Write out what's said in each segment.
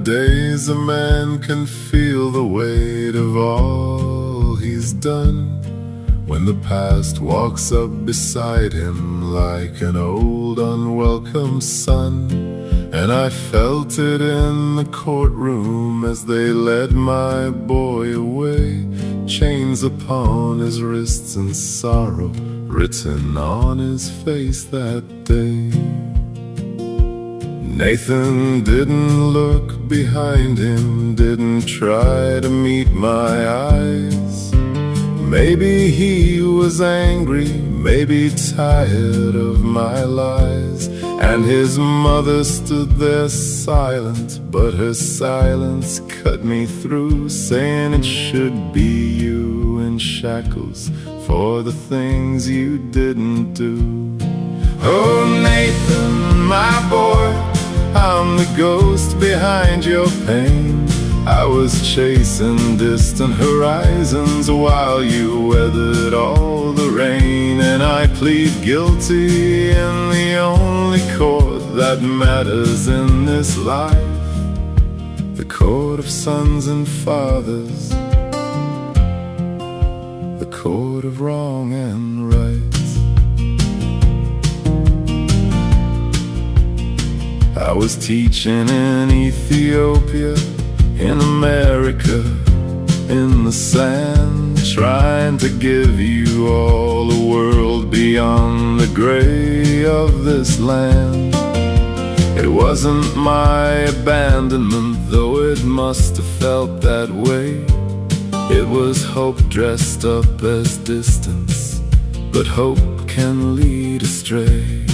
days a man can feel the weight of all he's done, when the past walks up beside him like an old unwelcome sun. And I felt it in the courtroom as they led my boy away, chains upon his wrists and sorrow written on his face that day. Nathan didn't look behind him, didn't try to meet my eyes. Maybe he was angry, maybe tired of my lies. And his mother stood there silent, but her silence cut me through, saying it should be you in shackles for the things you didn't do. Oh Nathan, my boy, I'm the ghost behind your pain. I was chasing distant horizons while you weathered all the rain. And I plead guilty in the only court that matters in this life, the court of sons and fathers, the court of wrong and right. I was teaching in Ethiopia, in America, in the sand, trying to give you all the world beyond the gray of this land. It wasn't my abandonment, though it must have felt that way. It was hope dressed up as distance, but hope can lead astray.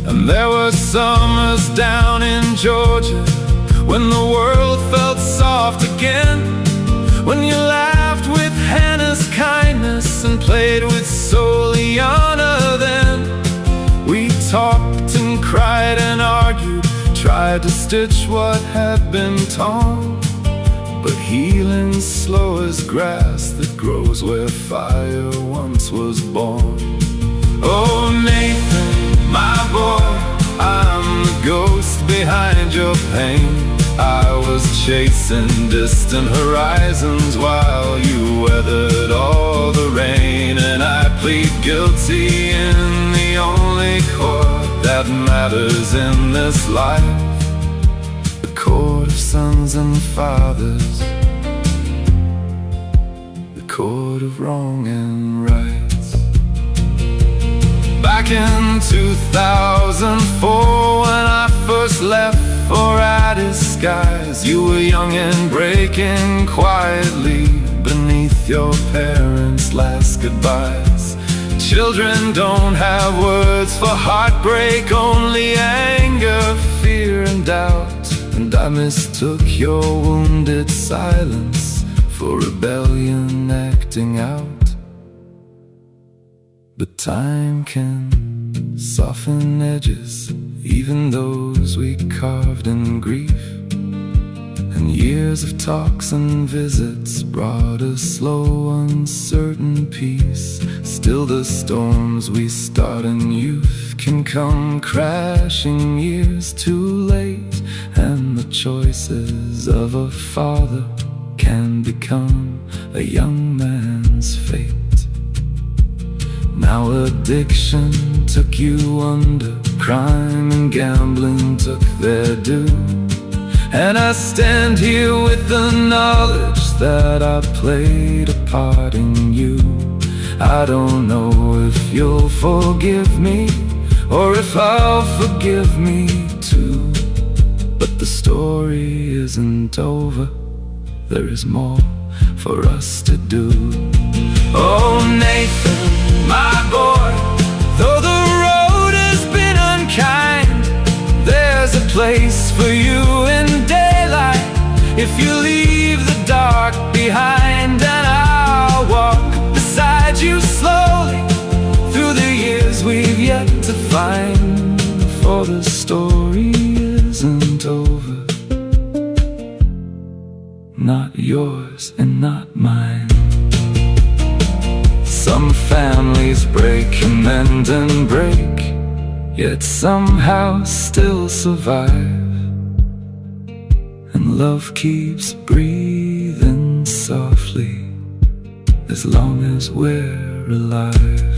And there were summers down in Georgia when the world felt soft again, when you laughed with Hannah's kindness and played with Soliana. Then we talked and cried and argued, tried to stitch what had been torn, but healing's slow as grass that grows where fire once was born. Oh Nathan, my boy, I'm the ghost behind your pain. I was chasing distant horizons while you weathered all the rain. And I plead guilty in the only court that matters in this life, the court of sons and fathers, the court of wrong and rights. Back in 2004, when I first left for Addis skies, you were young and breaking quietly beneath your parents' last goodbyes. Children don't have words for heartbreak, only anger, fear and doubt. And I mistook your wounded silence for rebellion acting out. But time can soften edges, even those we carved in grief. And years of talks and visits brought a slow, uncertain peace. Still the storms we start in youth can come crashing years too late, and the choices of a father can become a young man's fate. Now addiction took you under, crime and gambling took their due, and I stand here with the knowledge that I played a part in you. I don't know if you'll forgive me, or if I'll forgive me too. But the story isn't over, there is more for us to do. Oh Nathan, my boy, though the road has been unkind, there's a place for you in daylight. If you leave the dark behind, and I'll walk beside you slowly through the years we've yet to find. For the story isn't over, not yours and not mine. Some families break and mend and break, yet somehow still survive. love keeps breathing softly as long as we're alive.